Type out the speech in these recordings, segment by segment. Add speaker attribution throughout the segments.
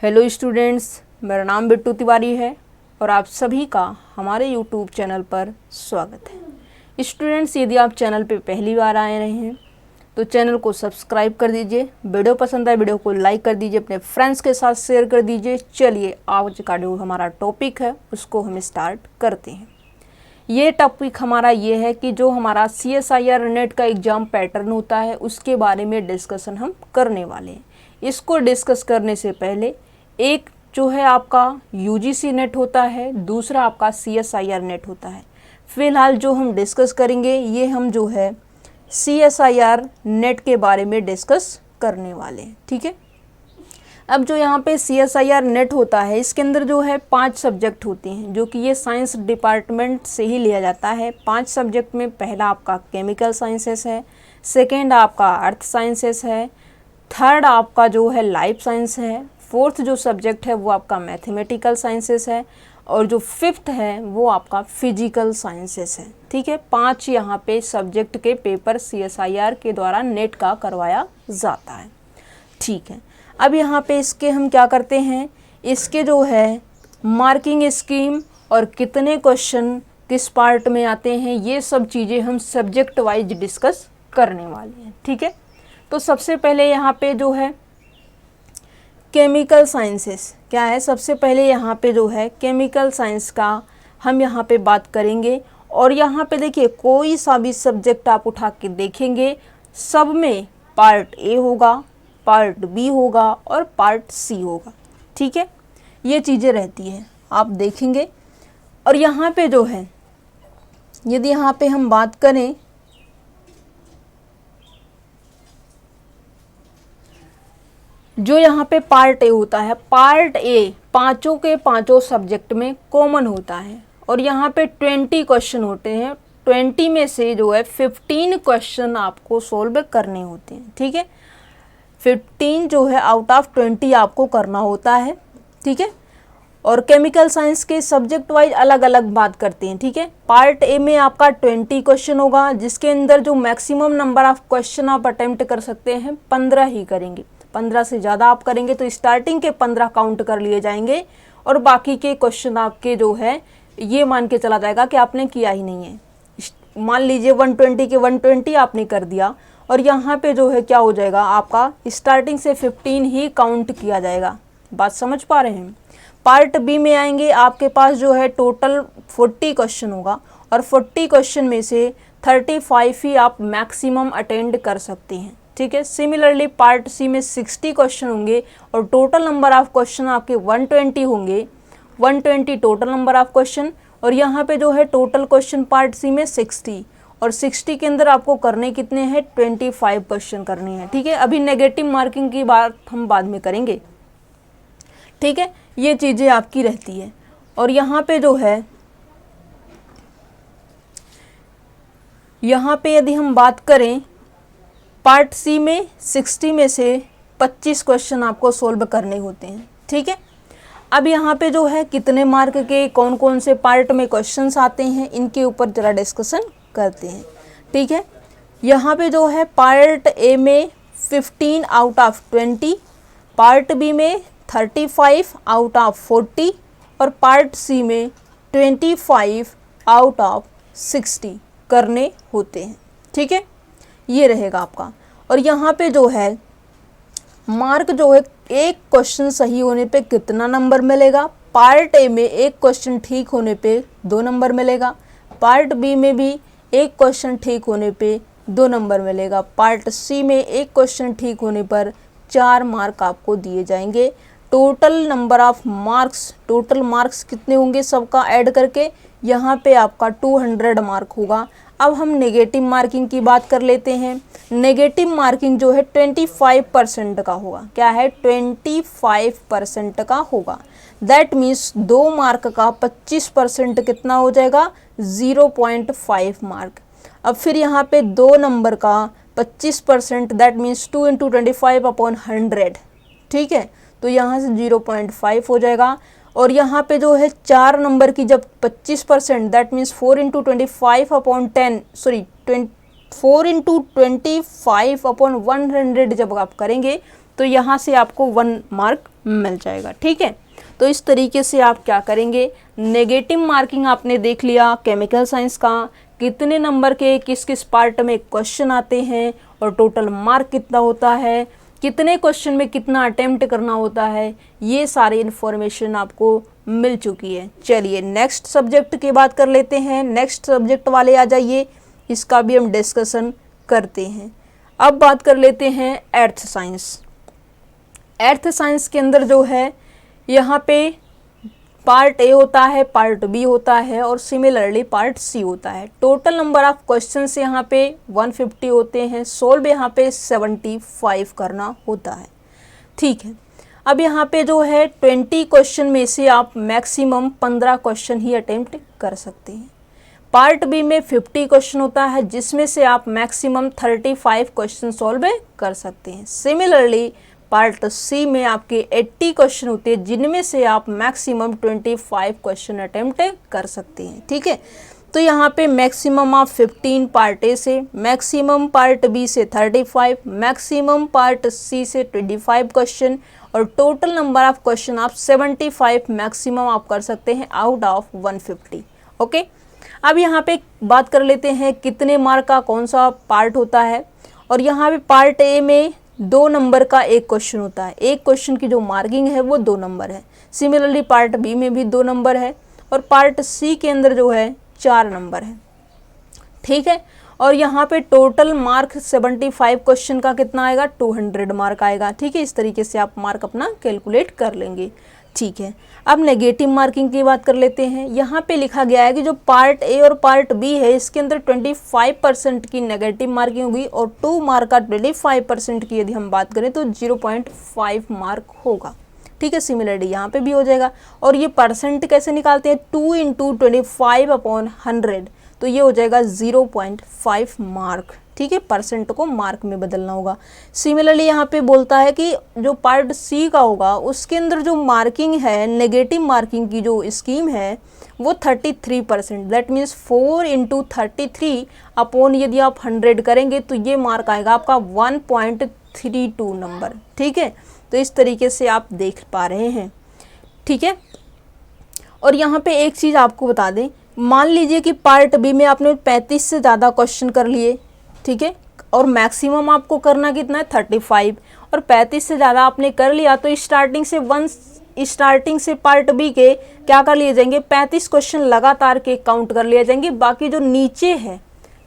Speaker 1: Hello students, मेरा नाम बिट्टू तिवारी है और आप सभी का हमारे यूट्यूब चैनल पर स्वागत है। स्टूडेंट्स, यदि आप चैनल पे पहली बार आए रहे हैं तो चैनल को सब्सक्राइब कर दीजिए। वीडियो पसंद आए वीडियो को लाइक कर दीजिए, अपने फ्रेंड्स के साथ शेयर कर दीजिए। चलिए, आज का जो हमारा टॉपिक है उसको हम स्टार्ट करते हैं। ये टॉपिक हमारा ये है कि जो हमारा CSIR नेट का एग्ज़ाम पैटर्न होता है उसके बारे में डिस्कशन हम करने वाले हैं। इसको डिस्कस करने से पहले एक जो है आपका UGC नेट होता है, दूसरा आपका CSIR नेट होता है। फ़िलहाल जो हम डिस्कस करेंगे ये हम जो है CSIR नेट के बारे में डिस्कस करने वाले हैं, ठीक है। अब जो यहाँ पे CSIR नेट होता है इसके अंदर जो है 5 सब्जेक्ट होते हैं, जो कि ये साइंस डिपार्टमेंट से ही लिया जाता है। 5 सब्जेक्ट में पहला आपका केमिकल साइंसेस है, सेकेंड आपका अर्थ साइंसेस है, थर्ड आपका जो है लाइफ साइंस है, फोर्थ जो सब्जेक्ट है वो आपका मैथमेटिकल साइंसेस है और जो फिफ्थ है वो आपका फिजिकल साइंसेस है, ठीक है। 5 यहाँ पे सब्जेक्ट के पेपर CSIR के द्वारा नेट का करवाया जाता है, ठीक है। अब यहाँ पे इसके हम क्या करते हैं, इसके जो है मार्किंग स्कीम और कितने क्वेश्चन किस पार्ट में आते हैं ये सब चीज़ें हम सब्जेक्ट वाइज डिस्कस करने वाले हैं, ठीक है। तो सबसे पहले यहाँ पे जो है केमिकल साइंसेस क्या है, सबसे पहले यहाँ पे जो है केमिकल साइंस का हम यहाँ पे बात करेंगे। और यहाँ पे देखिए कोई सा भी सब्जेक्ट आप उठा के देखेंगे सब में पार्ट ए होगा, पार्ट बी होगा और पार्ट सी होगा, ठीक है। ये चीज़ें रहती हैं, आप देखेंगे। और यहाँ पे जो है यदि यहाँ पे हम बात करें जो यहाँ पे पार्ट ए होता है, पार्ट ए पांचों के पांचों सब्जेक्ट में कॉमन होता है और यहाँ पे 20 क्वेश्चन होते हैं। 20 में से जो है 15 क्वेश्चन आपको सोल्व करने होते हैं, ठीक है। 15 जो है आउट ऑफ 20 आपको करना होता है, ठीक है। और केमिकल साइंस के सब्जेक्ट वाइज अलग अलग बात करते हैं, ठीक है। पार्ट ए में आपका 20 क्वेश्चन होगा, जिसके अंदर जो मैक्सिमम नंबर ऑफ क्वेश्चन आप अटेम्प्ट कर सकते हैं 15 ही करेंगे। 15 से ज़्यादा आप करेंगे तो स्टार्टिंग के 15 काउंट कर लिए जाएंगे और बाकी के क्वेश्चन आपके जो है ये मान के चला जाएगा कि आपने किया ही नहीं है। मान लीजिए 120 के 120 आपने कर दिया और यहाँ पे जो है क्या हो जाएगा, आपका स्टार्टिंग से 15 ही काउंट किया जाएगा। बात समझ पा रहे हैं। पार्ट बी में आएंगे, आपके पास जो है टोटल 40 क्वेश्चन होगा और 40 क्वेश्चन में से 35 ही आप मैक्सिमम अटेंड कर सकते हैं, ठीक है। सिमिलरली पार्ट सी में 60 क्वेश्चन होंगे और टोटल नंबर ऑफ क्वेश्चन आपके 120 होंगे, 120 टोटल नंबर ऑफ क्वेश्चन। और यहाँ पे जो है टोटल क्वेश्चन पार्ट सी में 60 और 60 के अंदर आपको करने कितने हैं, 25 क्वेश्चन करने हैं, ठीक है। अभी नेगेटिव मार्किंग की बात हम बाद में करेंगे, ठीक है। ये चीज़ें आपकी रहती है। और यहाँ पे जो है यहाँ पे यदि हम बात करें पार्ट सी में 60 में से 25 क्वेश्चन आपको सोल्व करने होते हैं, ठीक है। अब यहाँ पे जो है कितने मार्क के कौन कौन से पार्ट में क्वेश्चंस आते हैं इनके ऊपर ज़रा डिस्कशन करते हैं, ठीक है। यहाँ पे जो है पार्ट ए में 15 आउट ऑफ 20, पार्ट बी में 35 आउट ऑफ 40 और पार्ट सी में 25 आउट ऑफ 60 करने होते हैं, ठीक है। ये रहेगा आपका। और यहाँ पे जो है मार्क जो है एक क्वेश्चन सही होने पे कितना नंबर मिलेगा, पार्ट ए में एक क्वेश्चन ठीक होने पे 2 नंबर मिलेगा, पार्ट बी में भी एक क्वेश्चन ठीक होने पे 2 नंबर मिलेगा, पार्ट सी में एक क्वेश्चन ठीक होने पर 4 मार्क आपको दिए जाएंगे। Total number of marks, total marks कितने होंगे सबका ऐड करके, यहाँ पे आपका 200 मार्क होगा। अब हम नेगेटिव मार्किंग की बात कर लेते हैं। नेगेटिव मार्किंग जो है 25% का होगा। क्या है, 25% का होगा। दैट मीन्स 2 मार्क का 25% कितना हो जाएगा, 0.5 मार्क। अब फिर यहाँ पे 2 नंबर का 25% दैट मीन्स 2 × 25/100, ठीक है। तो यहाँ से 0.5 हो जाएगा। और यहाँ पे जो है 4 नंबर की जब 25% दैट मीन्स 4 × 25/10 4 × 25/100 जब आप करेंगे तो यहाँ से आपको 1 मार्क मिल जाएगा। ठीक है, तो इस तरीके से आप क्या करेंगे, नेगेटिव मार्किंग आपने देख लिया केमिकल साइंस का, कितने नंबर के किस किस पार्ट में क्वेश्चन आते हैं और टोटल मार्क कितना होता है, कितने क्वेश्चन में कितना अटेम्प्ट करना होता है, ये सारी इन्फॉर्मेशन आपको मिल चुकी है। चलिए नेक्स्ट सब्जेक्ट की बात कर लेते हैं। नेक्स्ट सब्जेक्ट वाले आ जाइए, इसका भी हम डिस्कशन करते हैं। अब बात कर लेते हैं अर्थ साइंस। अर्थ साइंस के अंदर जो है यहाँ पे पार्ट ए होता है, पार्ट बी होता है और सिमिलरली पार्ट सी होता है। टोटल नंबर ऑफ क्वेश्चंस यहाँ पे 150 होते हैं, सोल्व यहाँ पे 75 करना होता है। ठीक है, अब यहाँ पे जो है 20 क्वेश्चन में से आप मैक्सिमम 15 क्वेश्चन ही अटेम्प्ट कर सकते हैं। पार्ट बी में 50 क्वेश्चन होता है जिसमें से आप मैक्सिमम 35 क्वेश्चन सॉल्व कर सकते हैं। सिमिलरली पार्ट सी में आपके 80 क्वेश्चन होते हैं जिनमें से आप मैक्सिमम 25 क्वेश्चन अटेम्प्ट कर सकते हैं। ठीक है, तो यहाँ पे मैक्सिमम आप 15 पार्ट ए से, मैक्सिमम पार्ट बी से 35, मैक्सिमम पार्ट सी से 25 क्वेश्चन और टोटल नंबर ऑफ क्वेश्चन आप 75 मैक्सिमम आप कर सकते हैं आउट ऑफ 150। ओके, अब यहाँ पे बात कर लेते हैं कितने मार्क का कौन सा पार्ट होता है। और यहाँ पे पार्ट ए में 2 नंबर का एक क्वेश्चन होता है, एक क्वेश्चन की जो मार्किंग है वो 2 नंबर है। सिमिलरली पार्ट बी में भी 2 नंबर है और पार्ट सी के अंदर जो है 4 नंबर है। ठीक है, और यहाँ पे टोटल मार्क 75 क्वेश्चन का कितना आएगा, 200 मार्क आएगा। ठीक है, इस तरीके से आप मार्क अपना कैलकुलेट कर लेंगे। ठीक है, अब नेगेटिव मार्किंग की बात कर लेते हैं। यहाँ पे लिखा गया है कि जो पार्ट ए और पार्ट बी है इसके अंदर 25% की नेगेटिव मार्किंग होगी और 2 मार्क का 25% की यदि हम बात करें तो 0.5 मार्क होगा। ठीक है, सिमिलरली यहाँ पे भी हो जाएगा। और ये परसेंट कैसे निकालते हैं, 2 × 25/100, तो ये हो जाएगा 0.5 मार्क। ठीक है, परसेंट को मार्क में बदलना होगा। सिमिलरली यहाँ पे बोलता है कि जो पार्ट सी का होगा उसके अंदर जो मार्किंग है, नेगेटिव मार्किंग की जो स्कीम है वो 33%, दैट मीन्स 4 × 33 अपॉन यदि आप 100 करेंगे तो ये मार्क आएगा आपका 1.32 नंबर। ठीक है, तो इस तरीके से आप देख पा रहे हैं। ठीक है, और यहाँ पे एक चीज़ आपको बता दें, मान लीजिए कि पार्ट बी में आपने 35 से ज़्यादा क्वेश्चन कर लिए। ठीक है, और मैक्सिमम आपको करना कितना है, 35, और 35 से ज़्यादा आपने कर लिया तो स्टार्टिंग से पार्ट बी के क्या कर लिए जाएंगे, 35 क्वेश्चन लगातार के काउंट कर लिए जाएंगे। बाकी जो नीचे है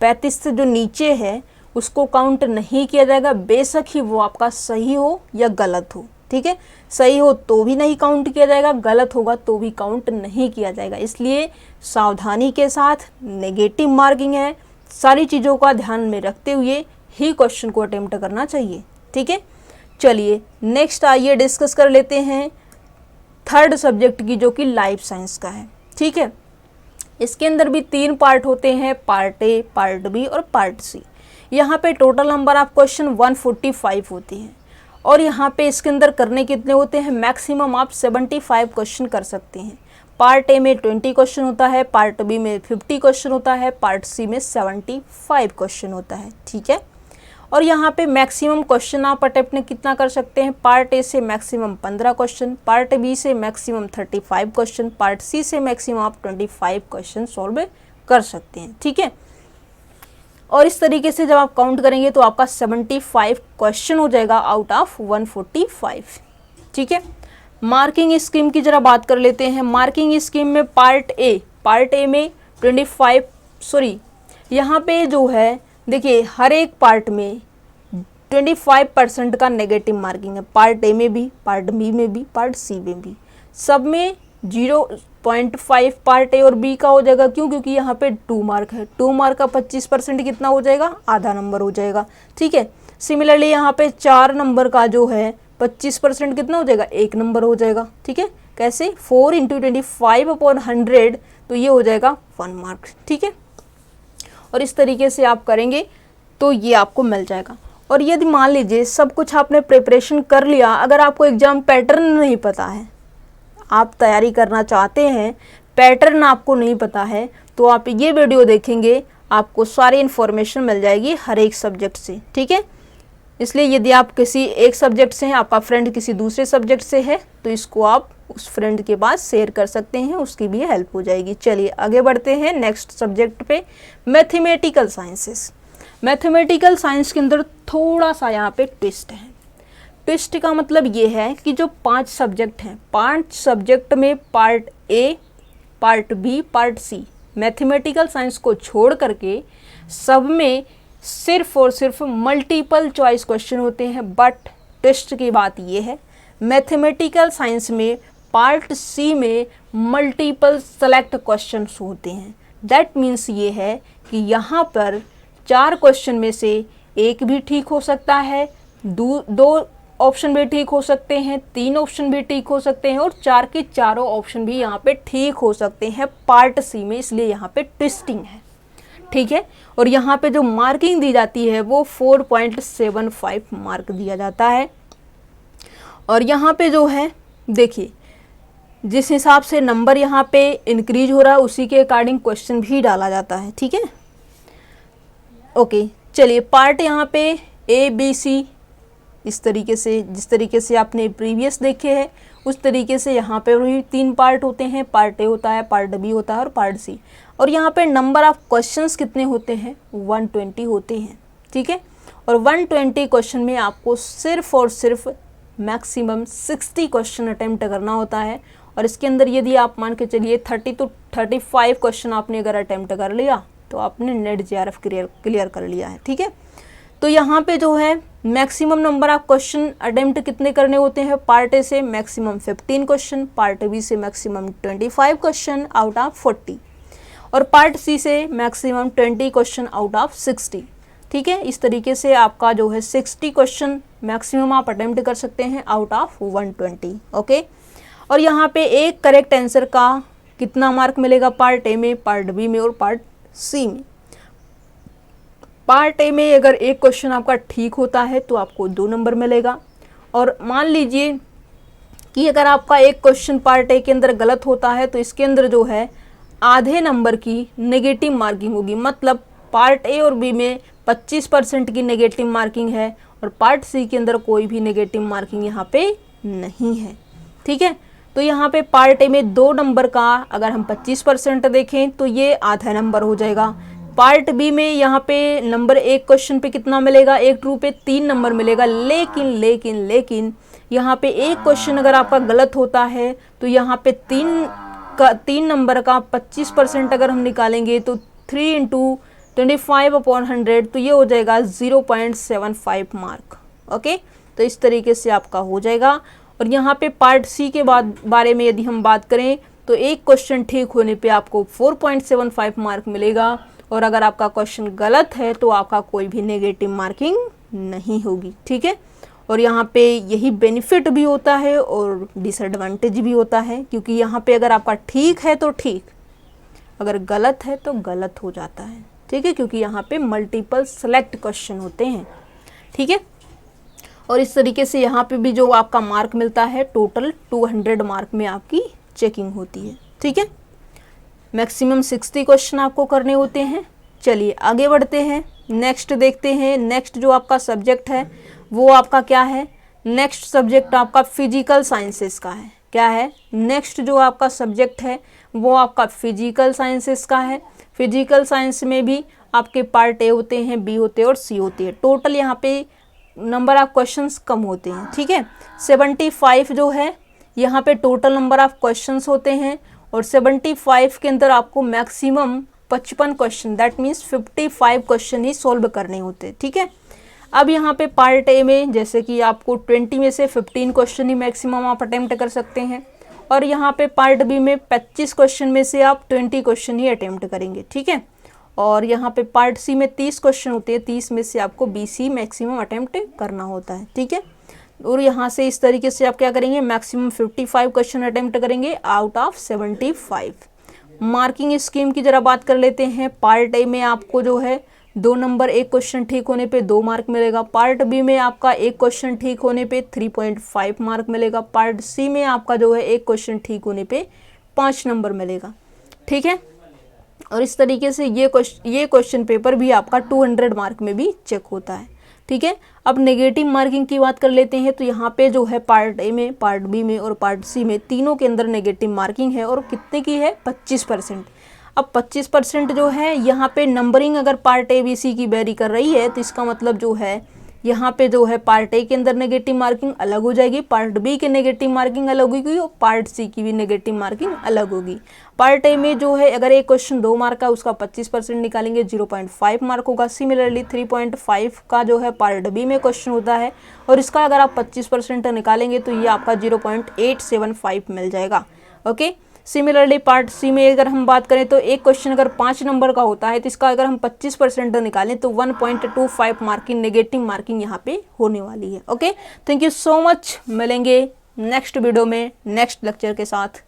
Speaker 1: 35 से जो नीचे है उसको काउंट नहीं किया जाएगा, बेशक ही वो आपका सही हो या गलत हो। ठीक है, सही हो तो भी नहीं काउंट किया जाएगा, गलत होगा तो भी काउंट नहीं किया जाएगा। इसलिए सावधानी के साथ नेगेटिव मार्किंग है, सारी चीज़ों का ध्यान में रखते हुए ही क्वेश्चन को अटेम्प्ट करना चाहिए। ठीक है, चलिए नेक्स्ट आइए डिस्कस कर लेते हैं थर्ड सब्जेक्ट की जो कि लाइफ साइंस का है। ठीक है, इसके अंदर भी 3 पार्ट होते हैं, पार्ट ए, पार्ट बी और पार्ट सी। यहाँ पे टोटल नंबर ऑफ क्वेश्चन 145 होती हैं और यहाँ पे इसके अंदर करने कितने होते हैं, मैक्सिमम आप 75 क्वेश्चन कर सकते हैं। पार्ट ए में 20 क्वेश्चन होता है, पार्ट बी में 50 क्वेश्चन होता है, पार्ट सी में 75 क्वेश्चन होता है। ठीक है, और यहाँ पे मैक्सिमम क्वेश्चन आप अटेम्प्ट कितना कर सकते हैं, पार्ट ए से मैक्सिमम 15 क्वेश्चन, पार्ट बी से मैक्सिमम 35 क्वेश्चन, पार्ट सी से मैक्सिमम आप 25 क्वेश्चन सॉल्व कर सकते हैं। ठीक है, और इस तरीके से जब आप काउंट करेंगे तो आपका 75 क्वेश्चन हो जाएगा आउट ऑफ 145। ठीक है, मार्किंग स्कीम की जरा बात कर लेते हैं। मार्किंग स्कीम में पार्ट ए में 25 यहाँ पे जो है देखिए हर एक पार्ट में 25% का नेगेटिव मार्किंग है, पार्ट ए में भी, पार्ट बी में भी, पार्ट सी में भी, सब में 0.5 पार्ट ए और बी का हो जाएगा। क्यों, क्योंकि यहाँ पे 2 मार्क है, 2 मार्क का 25% कितना हो जाएगा, आधा नंबर हो जाएगा। ठीक है, सिमिलरली यहाँ पे 4 नंबर का जो है 25% कितना हो जाएगा, 1 नंबर हो जाएगा। ठीक है, कैसे, 4 × 25/100, तो ये हो जाएगा 1 मार्क। ठीक है, और इस तरीके से आप करेंगे तो ये आपको मिल जाएगा। और यदि मान लीजिए सब कुछ आपने प्रिपरेशन कर लिया, अगर आपको एग्जाम पैटर्न नहीं पता है, आप तैयारी करना चाहते हैं, पैटर्न आपको नहीं पता है, तो आप ये वीडियो देखेंगे, आपको सारी इन्फॉर्मेशन मिल जाएगी हर एक सब्जेक्ट से। ठीक है, इसलिए यदि आप किसी एक सब्जेक्ट से हैं, आपका फ्रेंड किसी दूसरे सब्जेक्ट से है, तो इसको आप उस फ्रेंड के पास शेयर कर सकते हैं, उसकी भी हेल्प हो जाएगी। चलिए आगे बढ़ते हैं नेक्स्ट सब्जेक्ट पे, मैथमेटिकल साइंसेस। मैथमेटिकल साइंस के अंदर थोड़ा सा यहाँ पे ट्विस्ट है। ट्विस्ट का मतलब ये है कि जो 5 सब्जेक्ट हैं, 5 सब्जेक्ट में part A, part B, part C, mathematical science को छोड़ करके सब में सिर्फ और सिर्फ मल्टीपल चॉइस क्वेश्चन होते हैं। बट ट्विस्ट की बात ये है, मैथमेटिकल साइंस में पार्ट सी में मल्टीपल सेलेक्ट क्वेश्चंस होते हैं। दैट मीन्स ये है कि यहाँ पर 4 क्वेश्चन में से एक भी ठीक हो सकता है, 2 ऑप्शन भी ठीक हो सकते हैं, 3 ऑप्शन भी ठीक हो सकते हैं और 4 के चारों ऑप्शन भी यहाँ पे ठीक हो सकते हैं पार्ट सी में, इसलिए यहाँ पे ट्विस्टिंग है। ठीक है, और यहाँ पे जो मार्किंग दी जाती है वो 4.75 मार्क दिया जाता है। और यहाँ पे जो है देखिए, जिस हिसाब से नंबर यहाँ पे इंक्रीज हो रहा है उसी के अकॉर्डिंग क्वेश्चन भी डाला जाता है। ठीक है, ओके, चलिए पार्ट यहाँ पे ए बी सी, इस तरीके से जिस तरीके से आपने प्रीवियस देखे हैं उस तरीके से यहाँ पे भी 3 पार्ट होते हैं, पार्ट ए होता है, पार्ट बी होता है और पार्ट सी। और यहाँ पे नंबर ऑफ क्वेश्चंस कितने होते हैं, 120 होते हैं। ठीक है, और 120 क्वेश्चन में आपको सिर्फ और सिर्फ मैक्सिमम 60 क्वेश्चन अटेम्प्ट करना होता है। और इसके अंदर यदि आप मान के चलिए 30 to 35 क्वेश्चन आपने अगर अटेम्प्ट कर लिया तो आपने नेट जेआरएफ क्लियर कर लिया है। ठीक है, तो यहाँ पे जो है maximum number of question attempt कितने करने होते हैं, पार्ट ए से मैक्सिमम 15 क्वेश्चन, पार्ट बी से मैक्सिमम 25 क्वेश्चन आउट ऑफ 40 और पार्ट सी से मैक्सिमम 20 क्वेश्चन आउट ऑफ 60। ठीक है, इस तरीके से आपका जो है 60 क्वेश्चन मैक्सिमम आप अटेम्प्ट कर सकते हैं आउट ऑफ 120। ओके, और यहाँ पे एक करेक्ट आंसर का कितना मार्क मिलेगा, पार्ट ए में, पार्ट बी में और पार्ट सी में। पार्ट ए में अगर एक क्वेश्चन आपका ठीक होता है तो आपको 2 नंबर मिलेगा। और मान लीजिए कि अगर आपका एक क्वेश्चन पार्ट ए के अंदर गलत होता है तो इसके अंदर जो है आधे नंबर की नेगेटिव मार्किंग होगी। मतलब पार्ट ए और बी में 25% की नेगेटिव मार्किंग है और पार्ट सी के अंदर कोई भी नेगेटिव मार्किंग यहाँ पे नहीं है। ठीक है, तो यहाँ पे पार्ट ए में 2 नंबर का अगर हम 25% देखें तो ये आधा नंबर हो जाएगा। पार्ट बी में यहाँ पे नंबर एक क्वेश्चन पे कितना मिलेगा, एक ट्रू पे 3 नंबर मिलेगा। लेकिन लेकिन लेकिन यहाँ पे एक क्वेश्चन अगर आपका गलत होता है तो यहाँ पे 3 नंबर का 25% अगर हम निकालेंगे तो 3 × 25/100 तो ये हो जाएगा 0.75 मार्क। ओके, तो इस तरीके से आपका हो जाएगा। और यहाँ पे पार्ट सी के बारे में यदि हम बात करें तो एक क्वेश्चन ठीक होने पे आपको 4.75 मार्क मिलेगा और अगर आपका क्वेश्चन गलत है तो आपका कोई भी नेगेटिव मार्किंग नहीं होगी। ठीक है, और यहाँ पे यही बेनिफिट भी होता है और डिसएडवांटेज भी होता है, क्योंकि यहाँ पे अगर आपका ठीक है तो ठीक, अगर गलत है तो गलत हो जाता है। ठीक है, क्योंकि यहाँ पे मल्टीपल सेलेक्ट क्वेश्चन होते हैं। ठीक है, और इस तरीके से यहाँ पे भी जो आपका मार्क मिलता है टोटल 200 मार्क में आपकी चेकिंग होती है। ठीक है, मैक्सिमम 60 क्वेश्चन आपको करने होते हैं। चलिए आगे बढ़ते हैं, नेक्स्ट देखते हैं। नेक्स्ट जो आपका सब्जेक्ट है वो आपका क्या है, नेक्स्ट सब्जेक्ट आपका फिजिकल साइंसेस का है। क्या है, नेक्स्ट जो आपका सब्जेक्ट है वो आपका फिजिकल साइंसेस का है। फिजिकल साइंस में भी आपके पार्ट ए होते हैं, बी होते हैं और सी होते हैं। टोटल यहाँ पे नंबर ऑफ क्वेश्चंस कम होते हैं। ठीक है, 75 जो है यहाँ पे टोटल नंबर ऑफ क्वेश्चंस होते हैं और 75 के अंदर आपको maximum 55 question, that means 55 question he solve करने होते हैं। ठीक है, अब यहाँ पे पार्ट ए में जैसे कि आपको 20 में से 15 क्वेश्चन ही मैक्सिमम आप अटेम्प्ट कर सकते हैं और यहाँ पे पार्ट बी में 25 क्वेश्चन में से आप 20 क्वेश्चन ही अटेम्प्ट करेंगे। ठीक है, और यहाँ पे पार्ट सी में 30 क्वेश्चन होते हैं, 30 में से आपको 20 ही मैक्सिमम अटेम्प्ट करना होता है। ठीक है, और यहाँ से इस तरीके से आप क्या करेंगे, मैक्सिमम 55 क्वेश्चन अटेम्प्ट करेंगे आउट ऑफ 75। मार्किंग स्कीम की जरा बात कर लेते हैं। पार्ट ए में आपको जो है 2 नंबर, एक क्वेश्चन ठीक होने पे 2 मार्क मिलेगा। पार्ट बी में आपका एक क्वेश्चन ठीक होने पे 3.5 मार्क मिलेगा। पार्ट सी में आपका जो है एक क्वेश्चन ठीक होने पे 5 नंबर मिलेगा। ठीक है, और इस तरीके से ये क्वेश्चन पेपर भी आपका 200 मार्क में भी चेक होता है। ठीक है। अब नेगेटिव मार्किंग की बात कर लेते हैं। तो यहाँ पे जो है पार्ट ए में, पार्ट बी में और पार्ट सी में तीनों के अंदर नेगेटिव मार्किंग है और कितने की है 25%। अब 25% जो है यहाँ पे नंबरिंग अगर पार्ट ए बी सी की वेरी कर रही है तो इसका मतलब जो है यहाँ पे जो है पार्ट ए के अंदर नेगेटिव मार्किंग अलग हो जाएगी, पार्ट बी के नेगेटिव मार्किंग अलग होगी और पार्ट सी की भी नेगेटिव मार्किंग अलग होगी। पार्ट ए में जो है अगर एक क्वेश्चन 2 मार्क का उसका 25% निकालेंगे 0.5 मार्क होगा। सिमिलरली 3.5 का जो है पार्ट बी में क्वेश्चन होता है और इसका अगर आप 25% निकालेंगे तो ये आपका 0.875 मिल जाएगा। ओके। सिमिलरली पार्ट सी में अगर हम बात करें तो एक क्वेश्चन अगर 5 नंबर का होता है तो इसका अगर हम 25% निकालें तो 1.25 मार्किंग नेगेटिव मार्किंग यहाँ पे होने वाली है। Okay, thank you so much. मिलेंगे नेक्स्ट वीडियो में नेक्स्ट लेक्चर के साथ।